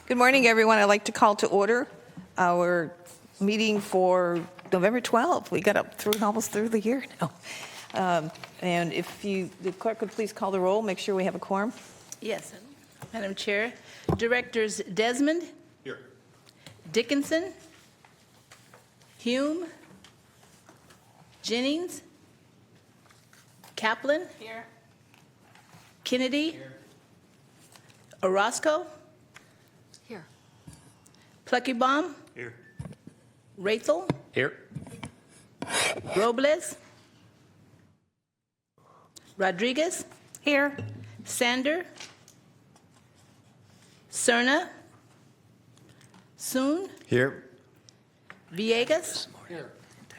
Good morning, everyone. I'd like to call to order our meeting for November 12th. We got up through almost through the year now. And if the clerk could please call the roll, make sure we have a quorum. Yes, Madam Chair. Directors Desmond. Here. Dickinson. Hume. Jennings. Kaplan. Here. Kennedy. Here. Orozco. Here. Pluckybaum. Here. Rathel. Here. Robles. Rodriguez. Here. Sander. Cerna. Soon. Here. Villegas. Here.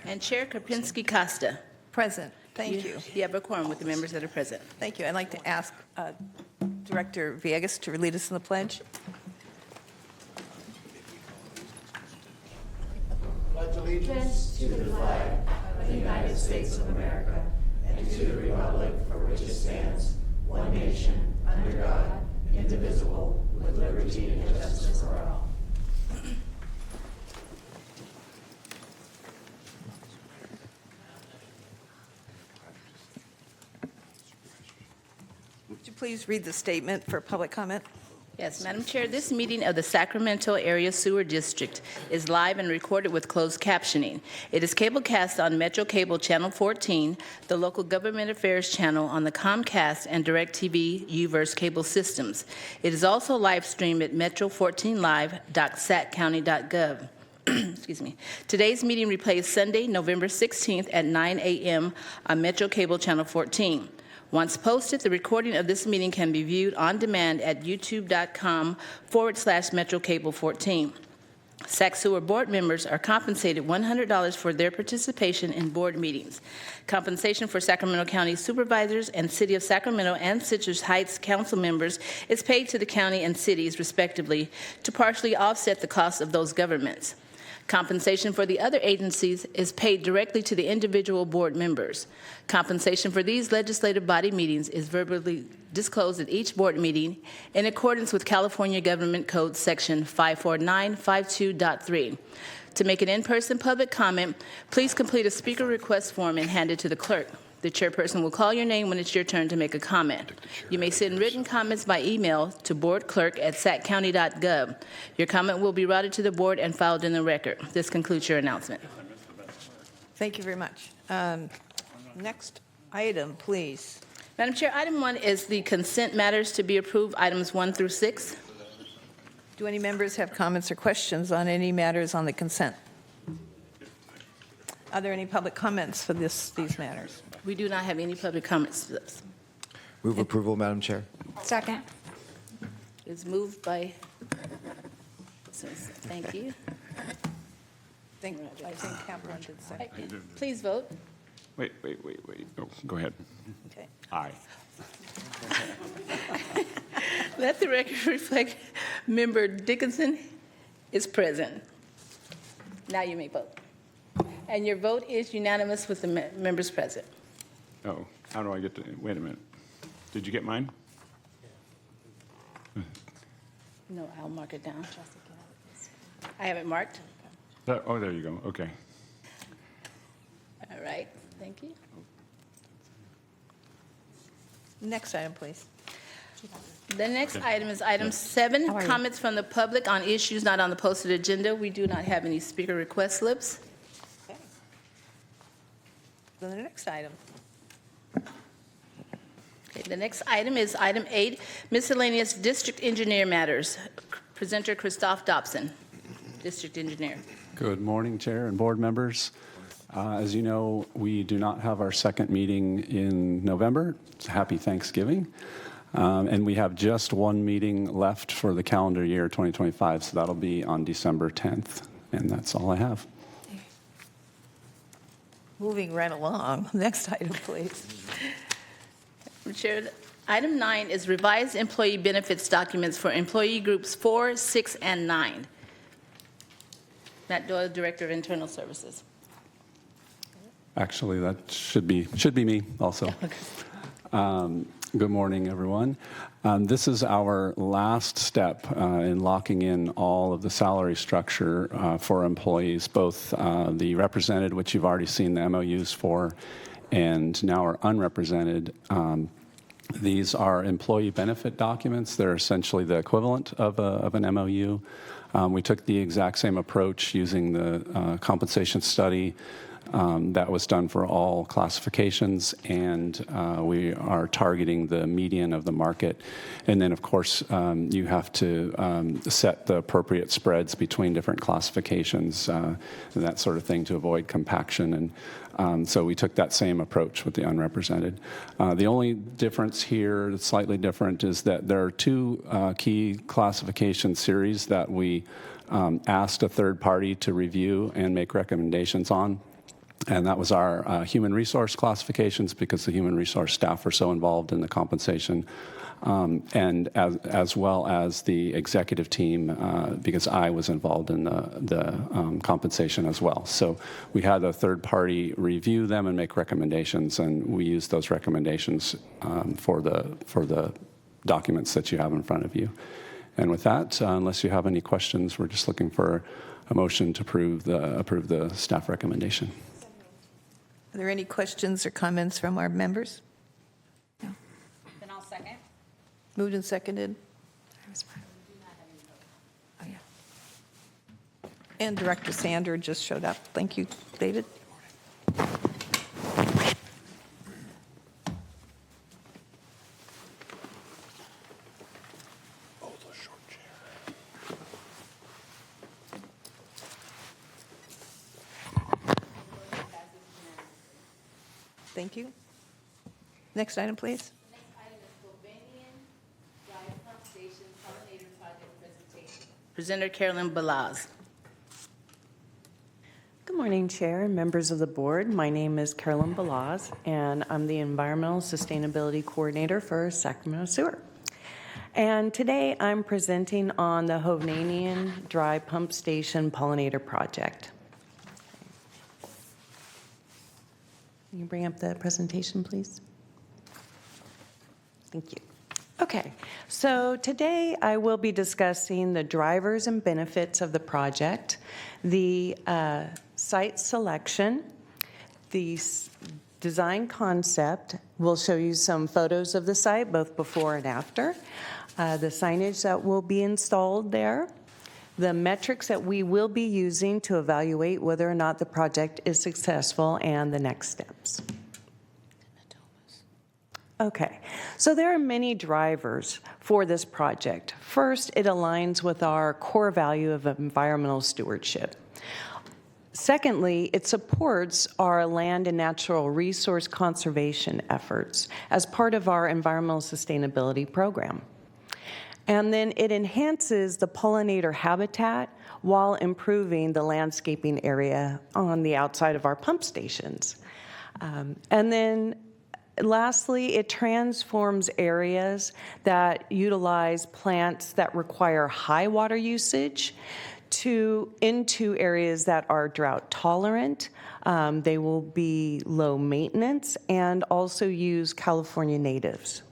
And Chair Karpinski-Costa. Present. Thank you. You have a quorum with the members that are present. Thank you. I'd like to ask Director Villegas to lead us in the pledge. Pledge allegiance to the flag of the United States of America and to the republic for which it stands, one nation, under God, indivisible, with liberty and justice for all. Would you please read the statement for public comment? Yes, Madam Chair, this meeting of the Sacramento Area Sewer District is live and recorded with closed captioning. It is cablecast on Metro Cable Channel 14, the local government affairs channel on the Comcast and DirecTV UVerse cable systems. It is also live streamed at metro14live.saccounty.gov. Excuse me. Today's meeting replays Sunday, November 16th at 9 a.m. on Metro Cable Channel 14. Once posted, the recording of this meeting can be viewed on demand at youtube.com/MetroCable14. SAC Sewer board members are compensated $100 for their participation in board meetings. Compensation for Sacramento County supervisors and City of Sacramento and Citrus Heights council members is paid to the county and cities, respectively, to partially offset the costs of those governments. Compensation for the other agencies is paid directly to the individual board members. Compensation for these legislative body meetings is verbally disclosed at each board meeting in accordance with California Government Code Section 54952.3. To make an in-person public comment, please complete a speaker request form and hand it to the clerk. The chairperson will call your name when it's your turn to make a comment. You may send written comments by email to boardclerk@saccounty.gov. Your comment will be routed to the board and filed in the record. This concludes your announcement. Thank you very much. Next item, please. Madam Chair, item 1 is the consent matters to be approved, items 1 through 6. Do any members have comments or questions on any matters on the consent? Are there any public comments for these matters? We do not have any public comments. Move approval, Madam Chair. Second. It's moved by, thank you. I think Kaplan did second. Please vote. Wait. Oh, go ahead. Okay. Aye. Let the record reflect Member Dickinson is present. Now you may vote. And your vote is unanimous with the members present. Oh, how do I get to, wait a minute. Did you get mine? No, I'll mark it down. I have it marked. Oh, there you go. Okay. All right, thank you. Next item, please. The next item is item 7, comments from the public on issues not on the posted agenda. We do not have any speaker request slips. Okay. So the next item. Okay, the next item is item 8, miscellaneous district engineer matters. Presenter Christoph Dobson, district engineer. Good morning, Chair and board members. As you know, we do not have our second meeting in November. Happy Thanksgiving. And we have just one meeting left for the calendar year 2025, so that'll be on December 10th. And that's all I have. Moving right along. Next item, please. Chair, item 9 is revised employee benefits documents for employee groups 4, 6, and 9. Matt Doyle, Director of Internal Services. Actually, that should be me also. Good morning, everyone. This is our last step in locking in all of the salary structure for employees, both the represented, which you've already seen the MOUs for, and now our unrepresented. These are employee benefit documents. They're essentially the equivalent of an MOU. We took the exact same approach using the compensation study that was done for all classifications, and we are targeting the median of the market. And then, of course, you have to set the appropriate spreads between different classifications and that sort of thing to avoid compaction. And so we took that same approach with the unrepresented. The only difference here that's slightly different is that there are two key classification series that we asked a third party to review and make recommendations on. And that was our human resource classifications, because the human resource staff were so involved in the compensation, and as well as the executive team, because I was involved in the compensation as well. So we had a third party review them and make recommendations, and we used those recommendations for the documents that you have in front of you. And with that, unless you have any questions, we're just looking for a motion to approve the staff recommendation. Are there any questions or comments from our members? Then I'll second. Moved and seconded. Oh, yeah. And Director Sander just showed up. Thank you, David. Thank you. Next item, please. Next item is Sylvanian Drive Pump Station Pollinator Project presentation. Presenter Carolyn Balaz. Good morning, Chair and members of the board. My name is Carolyn Balaz, and I'm the Environmental Sustainability Coordinator for Sacramento Sewer. And today I'm presenting on the Hovnanian Dry Pump Station Pollinator Project. Can you bring up the presentation, please? Thank you. Okay, so today I will be discussing the drivers and benefits of the project, the site selection, the design concept. We'll show you some photos of the site, both before and after, the signage that will be installed there, the metrics that we will be using to evaluate whether or not the project is successful, and the next steps. Okay, so there are many drivers for this project. First, it aligns with our core value of environmental stewardship. Secondly, it supports our land and natural resource conservation efforts as part of our environmental sustainability program. And then it enhances the pollinator habitat while improving the landscaping area on the outside of our pump stations. And then lastly, it transforms areas that utilize plants that require high water usage into areas that are drought tolerant. They will be low maintenance and also use California natives.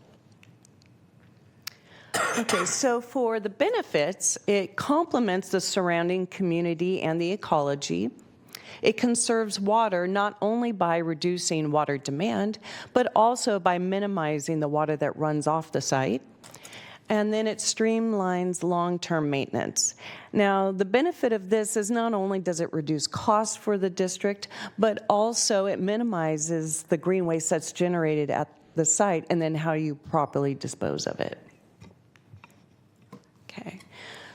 Okay, so for the benefits, it complements the surrounding community and the ecology. It conserves water not only by reducing water demand, but also by minimizing the water that runs off the site. And then it streamlines long-term maintenance. Now, the benefit of this is not only does it reduce costs for the district, but also it minimizes the green waste that's generated at the site and then how you properly dispose of it. Okay.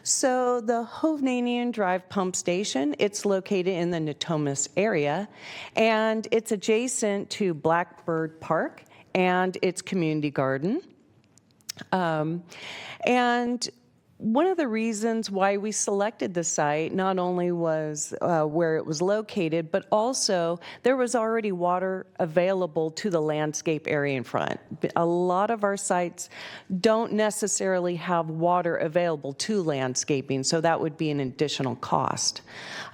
So the Hovnanian Drive Pump Station, it's located in the Natomas area, and it's adjacent to Blackbird Park and its community garden. And One of the reasons why we selected the site not only was where it was located, but also there was already water available to the landscape area in front. A lot of our sites don't necessarily have water available to landscaping, so that would be an additional cost.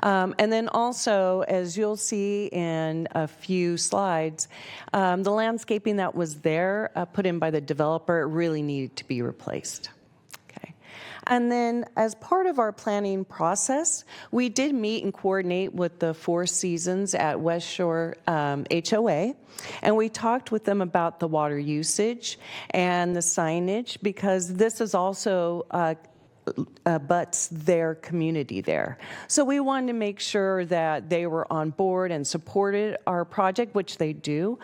And then also, as you'll see in a few slides, the landscaping that was there, put in by the developer, really needed to be replaced. And then as part of our planning process, we did meet and coordinate with the Four Seasons at West Shore HOA, and we talked with them about the water usage and the signage, because this is also abuts their community there. So we wanted to make sure that they were on board and supported our project, which they do.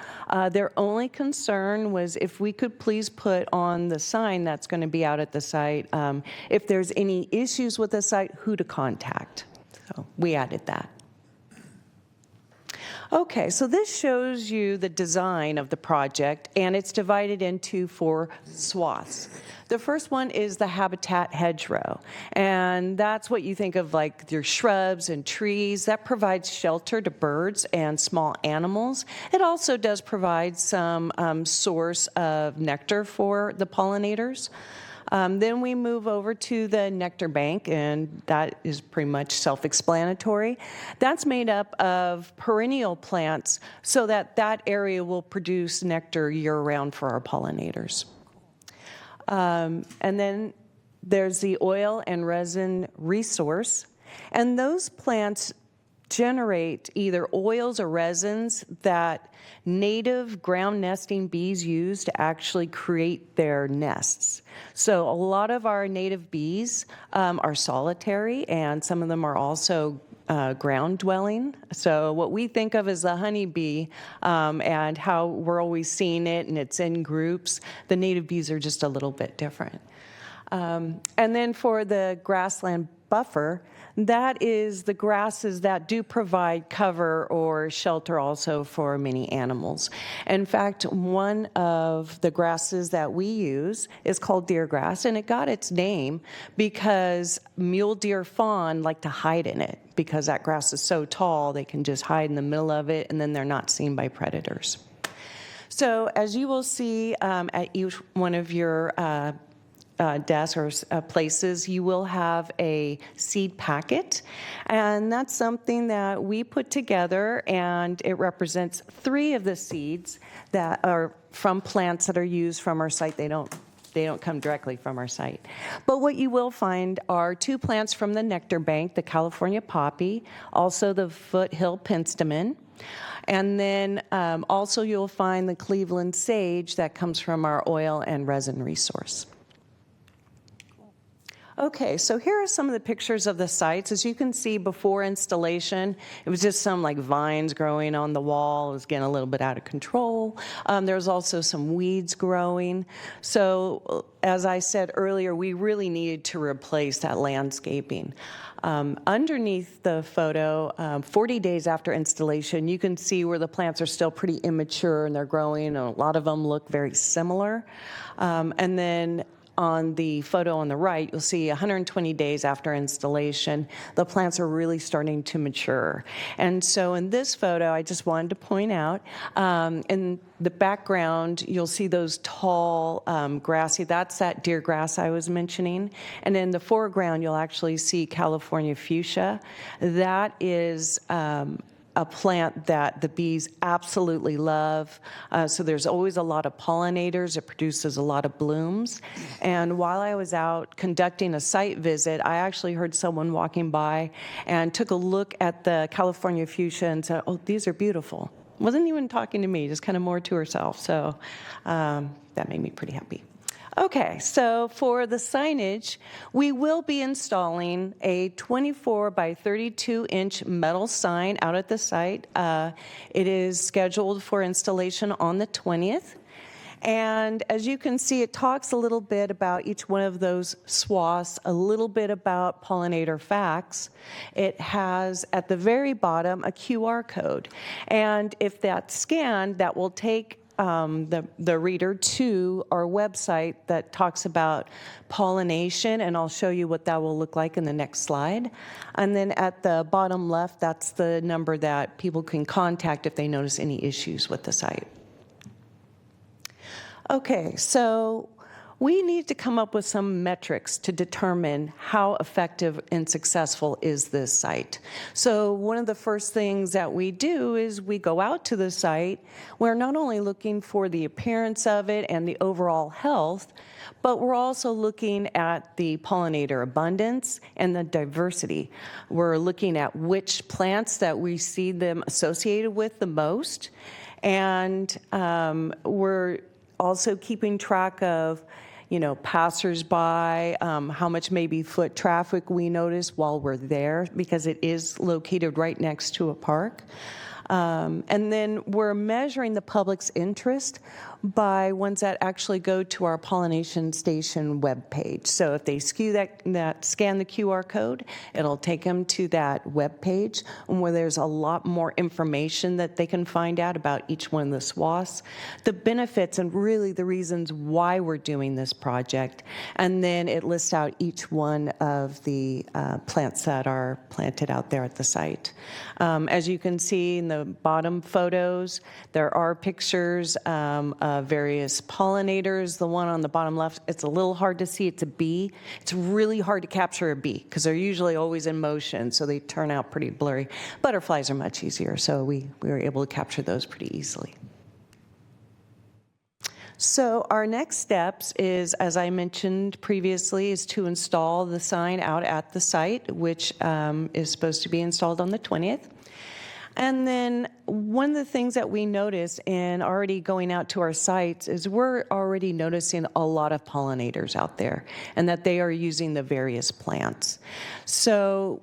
Their only concern was if we could please put on the sign that's going to be out at the site, if there's any issues with the site, who to contact. So we added that. Okay, so this shows you the design of the project, and it's divided into 4 swaths. The first one is the habitat hedgerow, and that's what you think of like your shrubs and trees. That provides shelter to birds and small animals. It also does provide some source of nectar for the pollinators. Then we move over to the nectar bank, and that is pretty much self-explanatory. That's made up of perennial plants so that that area will produce nectar year-round for our pollinators. And then there's the oil and resin resource, and those plants generate either oils or resins that native ground nesting bees use to actually create their nests. So a lot of our native bees are solitary, and some of them are also ground dwelling. So what we think of as the honeybee and how we're always seeing it, and it's in groups, the native bees are just a little bit different. And then for the grassland buffer, that is the grasses that do provide cover or shelter also for many animals. In fact, one of the grasses that we use is called deer grass, and it got its name because mule deer fawn like to hide in it, because that grass is so tall they can just hide in the middle of it, and then they're not seen by predators. So as you will see at each one of your desks or places, you will have a seed packet, and that's something that we put together, and it represents 3 of the seeds that are from plants that are used from our site. They don't come directly from our site. But what you will find are 2 plants from the nectar bank, the California poppy, also the foothill penstemon. And then also you'll find the Cleveland sage that comes from our oil and resin resource. Okay, so here are some of the pictures of the sites. As you can see, before installation, it was just some like vines growing on the wall. It was getting a little bit out of control. There was also some weeds growing. So as I said earlier, we really needed to replace that landscaping. Underneath the photo, 40 days after installation, you can see where the plants are still pretty immature and they're growing, and a lot of them look very similar. And then on the photo on the right, you'll see 120 days after installation, the plants are really starting to mature. And so in this photo, I just wanted to point out, in the background, you'll see those tall grassy, that's that deer grass I was mentioning. And in the foreground, you'll actually see California fuchsia. That is a plant that the bees absolutely love. So there's always a lot of pollinators. It produces a lot of blooms. And while I was out conducting a site visit, I actually heard someone walking by and took a look at the California fuchsia and said, "Oh, these are beautiful." Wasn't even talking to me, just kind of more to herself. So that made me pretty happy. Okay, so for the signage, we will be installing a 24 by 32 inch metal sign out at the site. It is scheduled for installation on the 20th. And as you can see, it talks a little bit about each one of those swaths, a little bit about pollinator facts. It has at the very bottom a QR code. And if that's scanned, that will take the reader to our website that talks about pollination, and I'll show you what that will look like in the next slide. And then at the bottom left, that's the number that people can contact if they notice any issues with the site. Okay, so we need to come up with some metrics to determine how effective and successful is this site. So one of the first things that we do is we go out to the site. We're not only looking for the appearance of it and the overall health, but we're also looking at the pollinator abundance and the diversity. We're looking at which plants that we see them associated with the most, and we're also keeping track of passersby, how much maybe foot traffic we notice while we're there, because it is located right next to a park. And then we're measuring the public's interest by ones that actually go to our pollination station webpage. So if they scan the QR code, it'll take them to that webpage where there's a lot more information that they can find out about each one of the swaths, the benefits, and really the reasons why we're doing this project. And then it lists out each one of the plants that are planted out there at the site. As you can see in the bottom photos, there are pictures of various pollinators. The one on the bottom left, it's a little hard to see. It's a bee. It's really hard to capture a bee because they're usually always in motion, so they turn out pretty blurry. Butterflies are much easier, so we were able to capture those pretty easily. So our next steps is, as I mentioned previously, is to install the sign out at the site, which is supposed to be installed on the 20th. And then one of the things that we notice in already going out to our sites is we're already noticing a lot of pollinators out there and that they are using the various plants. So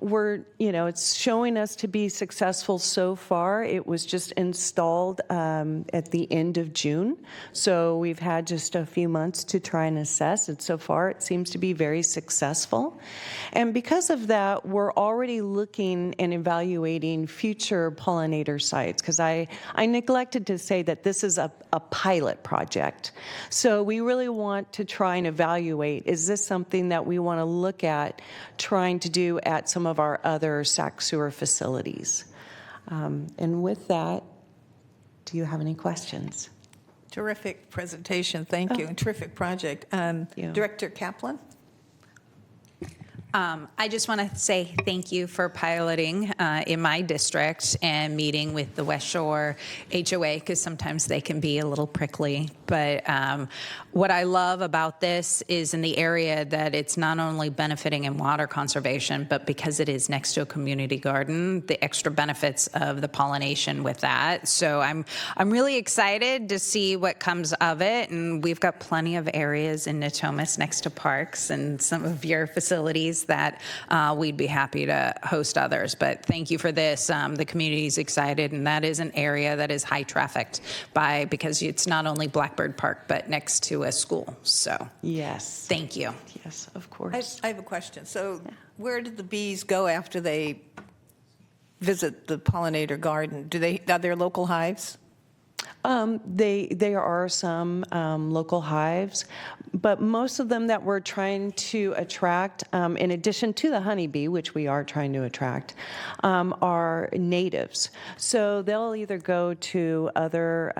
it's showing us to be successful so far. It was just installed at the end of June. So we've had just a few months to try and assess, and so far it seems to be very successful. And because of that, we're already looking and evaluating future pollinator sites, because I neglected to say that this is a pilot project. So we really want to try and evaluate, is this something that we want to look at trying to do at some of our other SAC sewer facilities? And with that, do you have any questions? Terrific presentation, thank you, and terrific project. you. Director Kaplan? I just want to say thank you for piloting in my district and meeting with the West Shore HOA, because sometimes they can be a little prickly. But what I love about this is in the area that it's not only benefiting in water conservation, but because it is next to a community garden, the extra benefits of the pollination with that. So I'm really excited to see what comes of it. And we've got plenty of areas in Natomas next to parks and some of your facilities that we'd be happy to host others. But thank you for this. The community's excited, and that is an area that is high trafficked because it's not only Blackbird Park, but next to a school. So Yes. thank you. Yes, of course. I have a question. So where did the bees go after they visit the pollinator garden? Are there local hives? There are some local hives, but most of them that we're trying to attract, in addition to the honeybee, which we are trying to attract, are natives. So they'll either go to other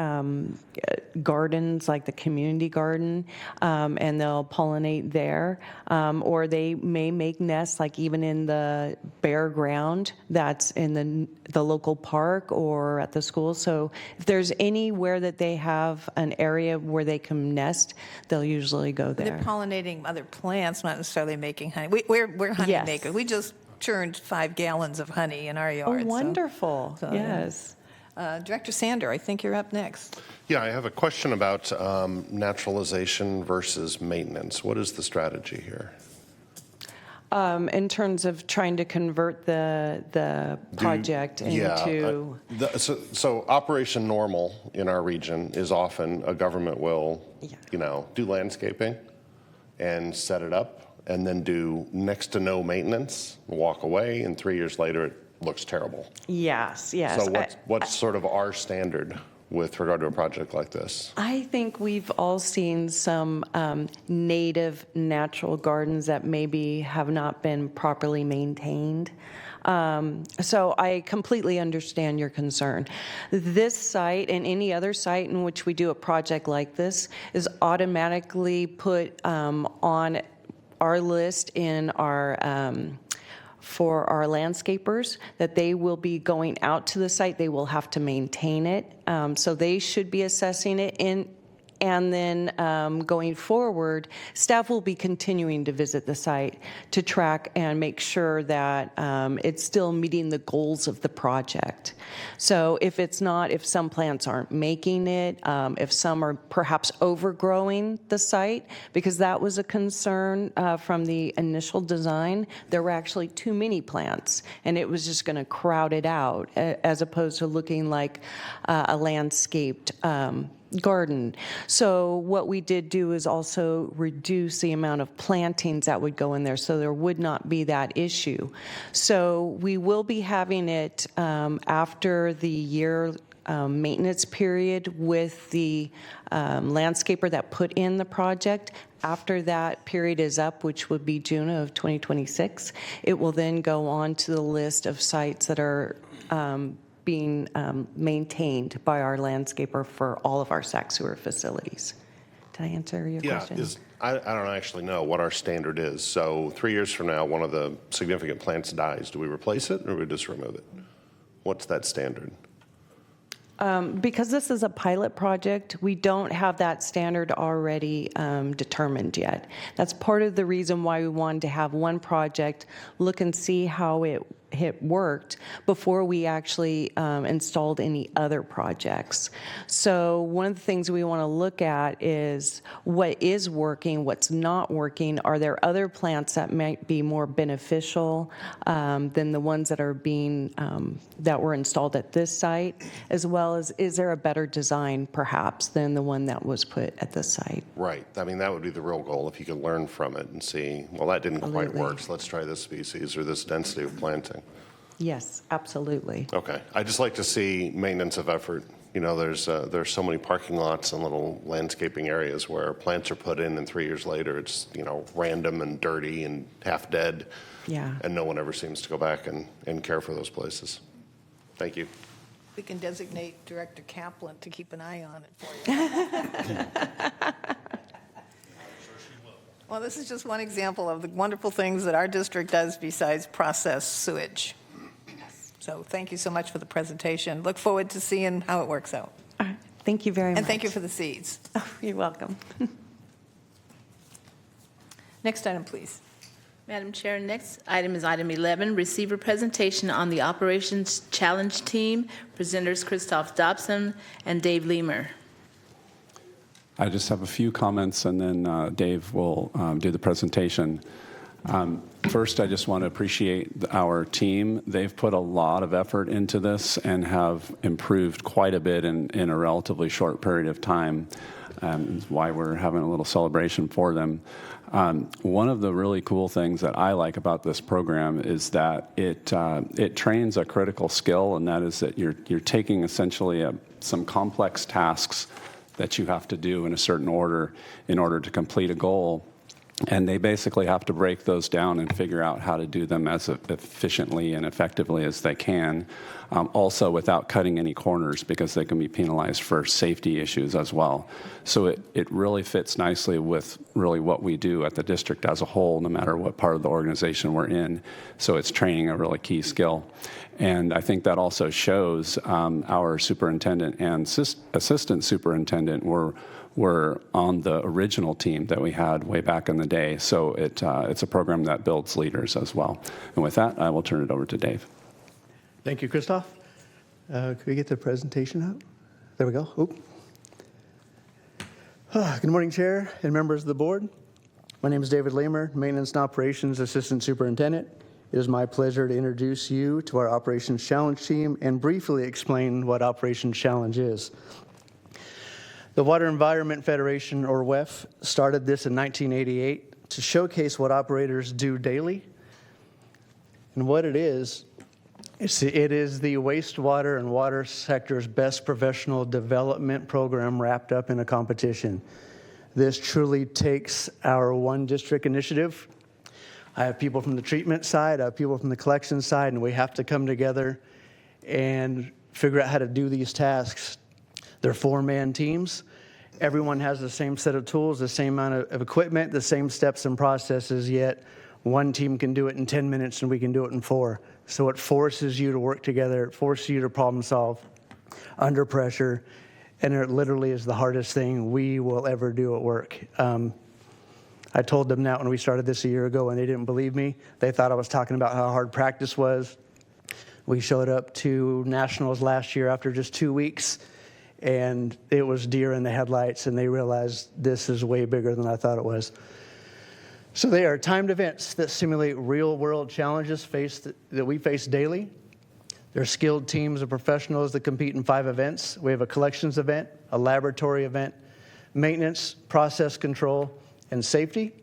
gardens, like the community garden, and they'll pollinate there, or they may make nests, like even in the bare ground that's in the local park or at the school. So if there's anywhere that they have an area where they can nest, they'll usually go there. They're pollinating other plants, not necessarily making honey. We're honey Yes. makers. We just churned 5 gallons of honey in our yard. Oh, wonderful. Yes. Director Sander, I think you're up next. Yeah, I have a question about naturalization versus maintenance. What is the strategy here? In terms of trying to convert the project into... So Operation Normal in our region is often a government will, do landscaping and set it up and then do next to no maintenance, walk away, and 3 years later it looks terrible. Yes. So what's sort of our standard? with regard to a project like this? I think we've all seen some native natural gardens that maybe have not been properly maintained. So I completely understand your concern. This site and any other site in which we do a project like this is automatically put on our list in our for our landscapers, that they will be going out to the site. They will have to maintain it. So they should be assessing it and then going forward, staff will be continuing to visit the site to track and make sure that it's still meeting the goals of the project. So if it's not, if some plants aren't making it, if some are perhaps overgrowing the site, because that was a concern from the initial design, there were actually too many plants, and it was just going to crowd it out, as opposed to looking like a landscaped garden. So what we did do is also reduce the amount of plantings that would go in there, so there would not be that issue. So we will be having it after the year maintenance period with the landscaper that put in the project. After that period is up, which would be June of 2026, it will then go on to the list of sites that are being maintained by our landscaper for all of our SAC sewer facilities. Did I answer your question? I don't actually know what our standard is. So 3 years from now, one of the significant plants dies. Do we replace it or do we just remove it? What's that standard? Because this is a pilot project, we don't have that standard already determined yet. That's part of the reason why we wanted to have one project, look and see how it worked before we actually installed any other projects. So one of the things we want to look at is what is working, what's not working. Are there other plants that might be more beneficial than the ones that are being that were installed at this site, as well as is there a better design perhaps than the one that was put at this site? Right. I mean, that would be the real goal, if you could learn from it and see, well, that didn't quite Absolutely. work, so let's try this species or this density of planting. Yes, absolutely. Okay. I just like to see maintenance of effort. You know, there's so many parking lots and little landscaping areas where plants are put in and 3 years later it's, you know, random and dirty and half dead. Yeah. And no one ever seems to go back and care for those places. Thank you. We can designate Director Kaplan to keep an eye on it for you. Well, this is just one example of the wonderful things that our district does besides process sewage. So thank you so much for the presentation. Look forward to seeing how it works out. All right. Thank you very much. And thank you for the seeds. Oh, you're welcome. Next item, please. Madam Chair, next item is item 11, receiver presentation on the Operations Challenge Team. Presenters Christoph Dobson and Dave Leamer. I just have a few comments, and then Dave will do the presentation. First, I just want to appreciate our team. They've put a lot of effort into this and have improved quite a bit in a relatively short period of time. Is why we're having a little celebration for them. One of the really cool things that I like about this program is that it trains a critical skill, and that is that you're taking essentially some complex tasks that you have to do in a certain order in order to complete a goal. And they basically have to break those down and figure out how to do them as efficiently and effectively as they can, also without cutting any corners, because they can be penalized for safety issues as well. So it really fits nicely with really what we do at the district as a whole, no matter what part of the organization we're in. So it's training a really key skill. And I think that also shows our superintendent and assistant superintendent were on the original team that we had way back in the day. So it's a program that builds leaders as well. And with that, I will turn it over to Dave. Thank you, Christoph. Could we get the presentation up? There we go. Oop. Good morning, Chair and members of the board. My name is David Leamer, Maintenance and Operations Assistant Superintendent. It is my pleasure to introduce you to our Operations Challenge team and briefly explain what Operations Challenge is. The Water Environment Federation, or WEF, started this in 1988 to showcase what operators do daily. And what it is It is the wastewater and water sector's best professional development program wrapped up in a competition. This truly takes our one district initiative. I have people from the treatment side, I have people from the collection side, and we have to come together and figure out how to do these tasks. They're 4-man teams. Everyone has the same set of tools, the same amount of equipment, the same steps and processes, yet one team can do it in 10 minutes and we can do it in 4. So it forces you to work together, it forces you to problem solve under pressure, and it literally is the hardest thing we will ever do at work. I told them that when we started this a year ago, and they didn't believe me. They thought I was talking about how hard practice was. We showed up to nationals last year after just 2 weeks, and it was deer in the headlights, and they realized this is way bigger than I thought it was. So they are timed events that simulate real-world challenges that we face daily. They're skilled teams of professionals that compete in 5 events. We have a collections event, a laboratory event, maintenance, process control, and safety.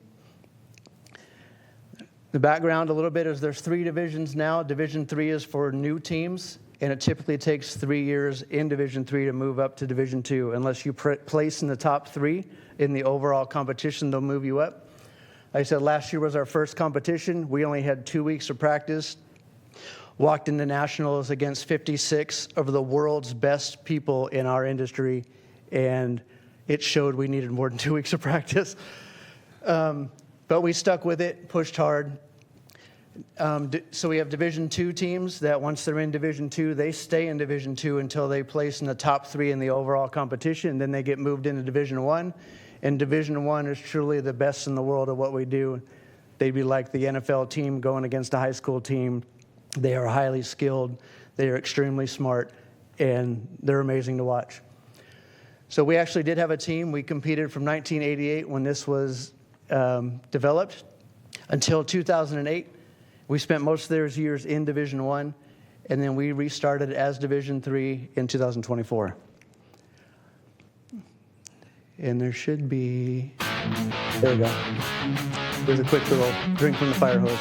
The background a little bit is there's 3 divisions now. Division 3 is for new teams, and it typically takes 3 years in Division 3 to move up to Division 2. Unless you place in the top 3 in the overall competition, they'll move you up. Like I said, last year was our first competition. We only had 2 weeks of practice. Walked into nationals against 56 of the world's best people in our industry, and it showed we needed more than 2 weeks of practice. But we stuck with it, pushed hard. So we have Division 2 teams that once they're in Division 2, they stay in Division 2 until they place in the top 3 in the overall competition, and then they get moved into Division 1. And Division 1 is truly the best in the world at what we do. They'd be like the NFL team going against a high school team. They are highly skilled, they are extremely smart, and they're amazing to watch. So we actually did have a team. We competed from 1988 when this was developed until 2008. We spent most of those years in Division 1, and then we restarted as Division 3 in 2024. And there should be, there we go. There's a quick little drink from the fire hose.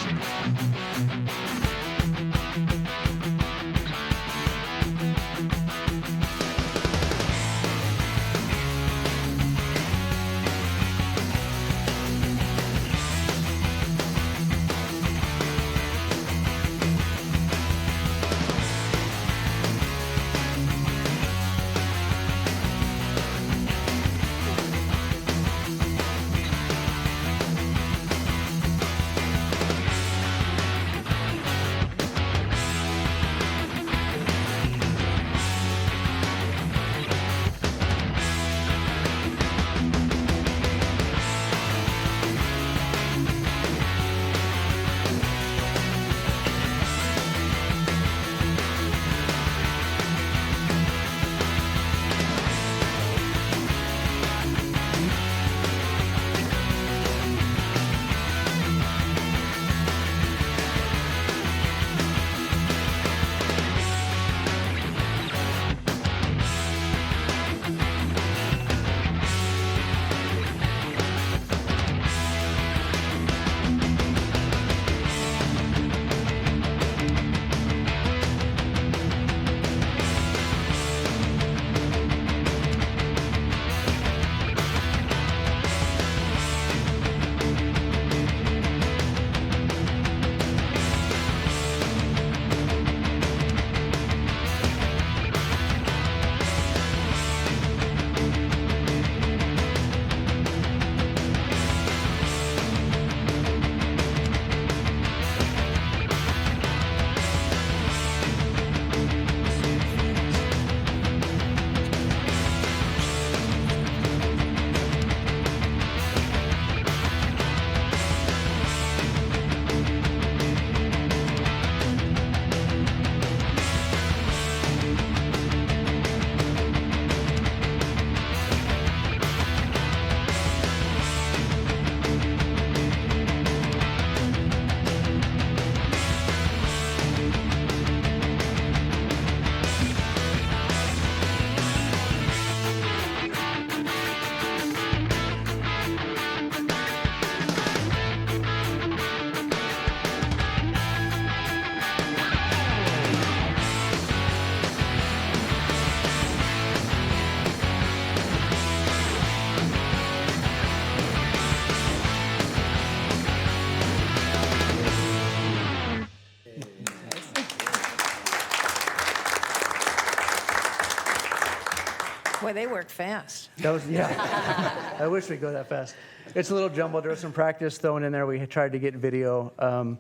Boy, they work fast. That was, yeah. I wish we'd go that fast. It's a little jumbled. There was some practice thrown in there. We tried to get video. Like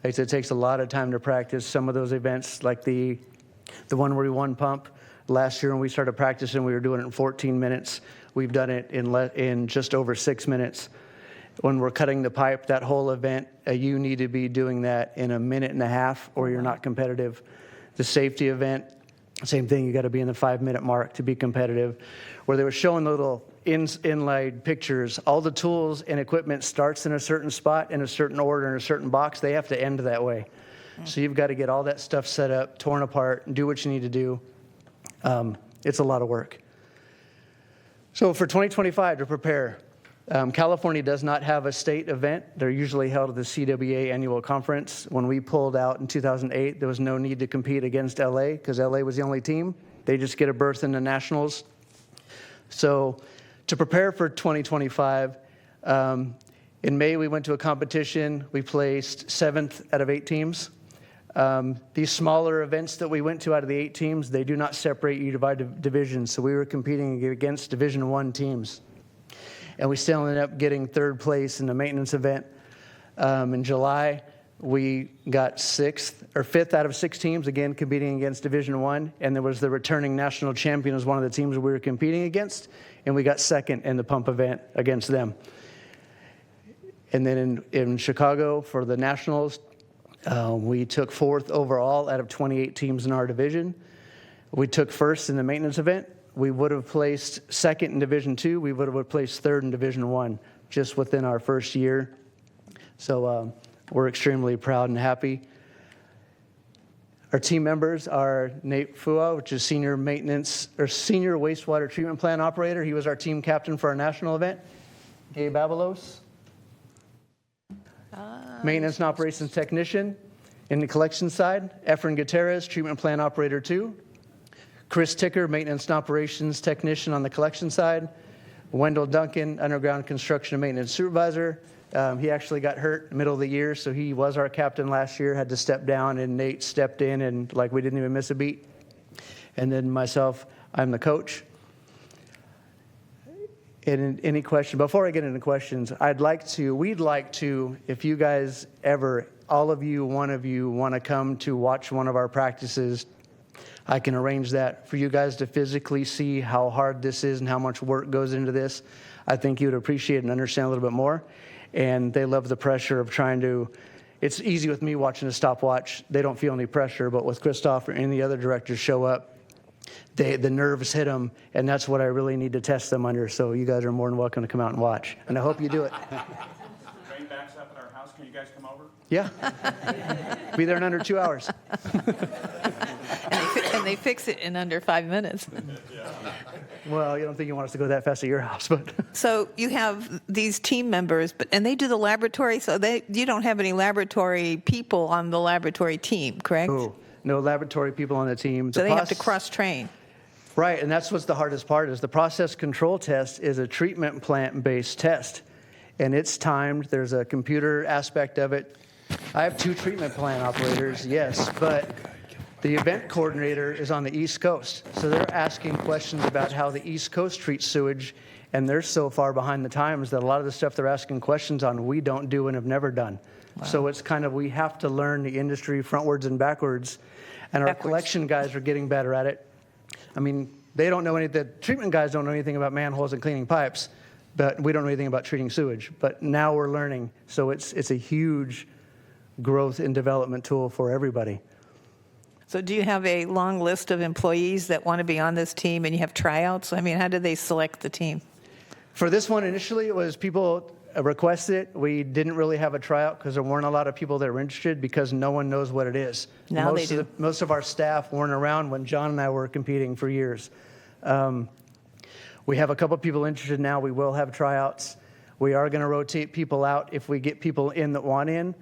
I said, it takes a lot of time to practice some of those events, like the one where we won pump. Last year when we started practicing, we were doing it in 14 minutes. We've done it in just over 6 minutes. When we're cutting the pipe, that whole event, you need to be doing that in a minute and a half or you're not competitive. The safety event, same thing, you got to be in the 5-minute mark to be competitive. Where they were showing the little inlaid pictures, all the tools and equipment starts in a certain spot, in a certain order, in a certain box. They have to end that way. So you've got to get all that stuff set up, torn apart, and do what you need to do. It's a lot of work. So for 2025, to prepare, California does not have a state event. They're usually held at the CWA annual conference. When we pulled out in 2008, there was no need to compete against LA because LA was the only team. They just get a berth in the nationals. So to prepare for 2025, in May we went to a competition. We placed 7th out of 8 teams. These smaller events that we went to out of the 8 teams, they do not separate you by divisions. So we were competing against Division I teams. And we still ended up getting 3rd place in the maintenance event. In July, we got 5th out of 6 teams, again, competing against Division I. And there was the returning national champion as one of the teams we were competing against. And we got 2nd in the pump event against them. And then in Chicago for the nationals, we took 4th overall out of 28 teams in our division. We took 1st in the maintenance event. We would have placed 2nd in Division II. We would have placed 3rd in Division I just within our first year. So we're extremely proud and happy. Our team members are Nate Fua, which is senior wastewater treatment plant operator. He was our team captain for our national event. Gabe Avalos, maintenance and operations technician. In the collection side, Efren Gutierrez, treatment plant operator 2. Chris Ticker, maintenance and operations technician on the collection side. Wendell Duncan, underground construction and maintenance supervisor. He actually got hurt in the middle of the year, so he was our captain last year, had to step down, and Nate stepped in, and like we didn't even miss a beat. And then myself, I'm the coach. And any question, before I get into questions, we'd like to, if you guys ever, all of you, one of you, want to come to watch one of our practices, I can arrange that for you guys to physically see how hard this is and how much work goes into this. I think you would appreciate and understand a little bit more. And they love the pressure of trying to, it's easy with me watching a stopwatch. They don't feel any pressure, but with Christoph or any of the other directors show up, the nerves hit them, and that's what I really need to test them under. So you guys are more than welcome to come out and watch, and I hope you do it. Rain backs up at our house. Can you guys come over? Yeah. Be there in under 2 hours. And they fix it in under 5 minutes. Well, you don't think you want us to go that fast at your house, but. So you have these team members, and they do the laboratory, so you don't have any laboratory people on the laboratory team, correct? No laboratory people on the team. So they have to cross-train. Right, and that's what's the hardest part is the process control test is a treatment plant-based test, and it's timed. There's a computer aspect of it. I have 2 treatment plant operators, yes, but the event coordinator is on the East Coast, so they're asking questions about how the East Coast treats sewage, and they're so far behind the times that a lot of the stuff they're asking questions on we don't do and have never done. Wow. So it's kind of, we have to learn the industry frontwards and backwards, and our collection guys are getting better at it. I mean, they don't know the treatment guys don't know anything about manholes and cleaning pipes, but we don't know anything about treating sewage. But now we're learning, so it's a huge growth and development tool for everybody. So do you have a long list of employees that want to be on this team, and you have tryouts? I mean, how do they select the team? For this one, initially, it was people requested it. We didn't really have a tryout because there weren't a lot of people that were interested because no one knows what it is. Now they do. Most of our staff weren't around when John and I were competing for years. We have a couple people interested now. We will have tryouts. We are going to rotate people out if we get people in that want in.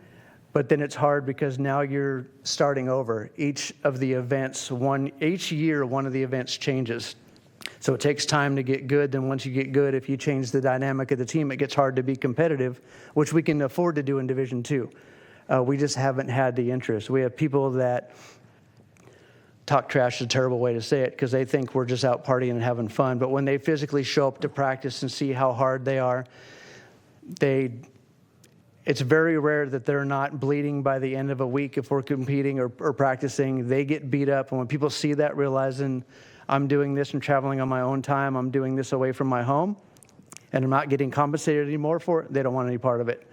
But then it's hard because now you're starting over. Each of the events, each year, one of the events changes. So it takes time to get good. Then once you get good, if you change the dynamic of the team, it gets hard to be competitive, which we can afford to do in Division II. We just haven't had the interest. We have people that talk trash is a terrible way to say it, because they think we're just out partying and having fun. But when they physically show up to practice and see how hard they are, it's very rare that they're not bleeding by the end of a week if we're competing or practicing. They get beat up. And when people see that, realizing I'm doing this and traveling on my own time, I'm doing this away from my home, and I'm not getting compensated anymore for it, they don't want any part of it.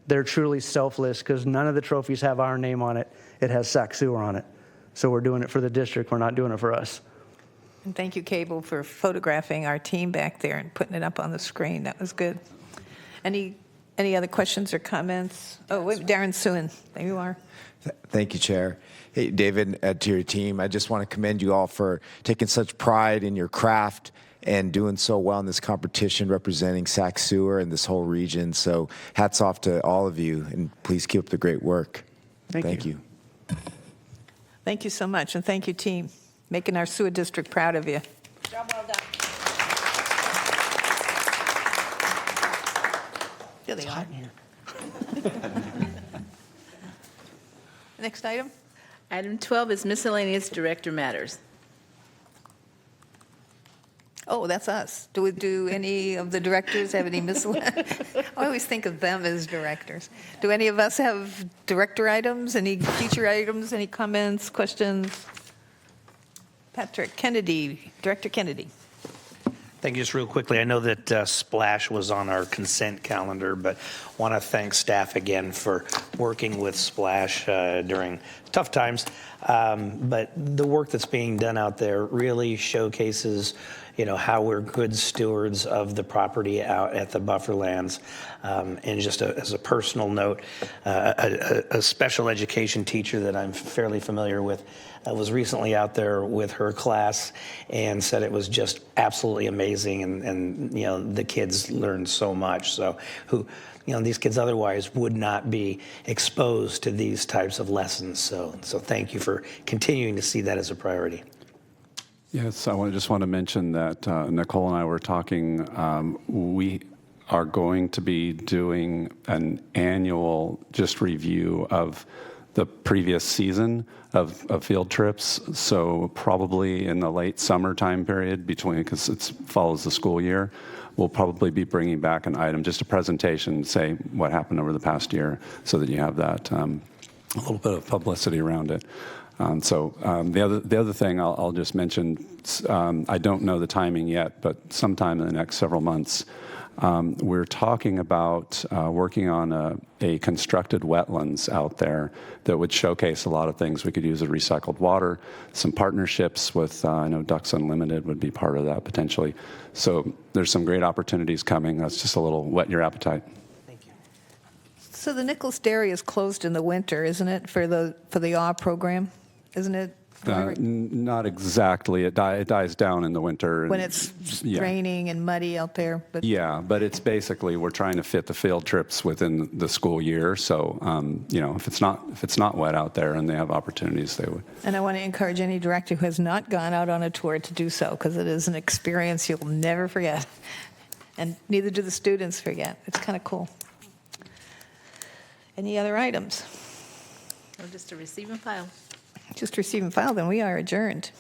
They're truly selfless, because none of the trophies have our name on it. It has Sac Sewer on it. So we're doing it for the district. We're not doing it for us. And thank you, Cable, for photographing our team back there and putting it up on the screen. That was good. Any other questions or comments? Oh, wait, Darren Suen, there you are. Thank you, Chair. Hey, David, to your team, I just want to commend you all for taking such pride in your craft and doing so well in this competition, representing Sac Sewer and this whole region. So hats off to all of you, and please keep up the great work. Thank you. Thank you so much, and thank you, team, making our sewer district proud of you. Job well done. There they are. Next item? Item 12 is miscellaneous director matters. Oh, that's us. Do any of the directors have any miscellaneous? I always think of them as directors. Do any of us have director items, any teacher items, any comments, questions? Patrick Kennedy, Director Kennedy. Thank you. Just real quickly, I know that Splash was on our consent calendar, but want to thank staff again for working with Splash during tough times. But the work that's being done out there really showcases, how we're good stewards of the property out at the bufferlands. And just as a personal note, a special education teacher that I'm fairly familiar with was recently out there with her class and said it was just absolutely amazing, and the kids learned so much. So these kids otherwise would not be exposed to these types of lessons. So thank you for continuing to see that as a priority. Yes, I just want to mention that Nicole and I were talking. We are going to be doing an annual just review of the previous season of field trips. So probably in the late summer time period because it follows the school year, we'll probably be bringing back an item, just a presentation, say what happened over the past year, so that you have that a little bit of publicity around it. The other thing I'll just mention, I don't know the timing yet, but sometime in the next several months, we're talking about working on a constructed wetlands out there that would showcase a lot of things. We could use recycled water, some partnerships with, I know Ducks Unlimited would be part of that potentially. So there's some great opportunities coming. That's just a little whet your appetite. So the Nichols Dairy is closed in the winter, isn't it, for the AW program? Isn't it? Not exactly. It dies down in the winter. When it's raining and muddy out there. But but it's basically we're trying to fit the field trips within the school year. So if it's not wet out there and they have opportunities, they would. And I want to encourage any director who has not gone out on a tour to do so, because it is an experience you'll never forget, and neither do the students forget. It's kind of cool. Any other items? Or just to receive and file. Just receive and file, then we are adjourned.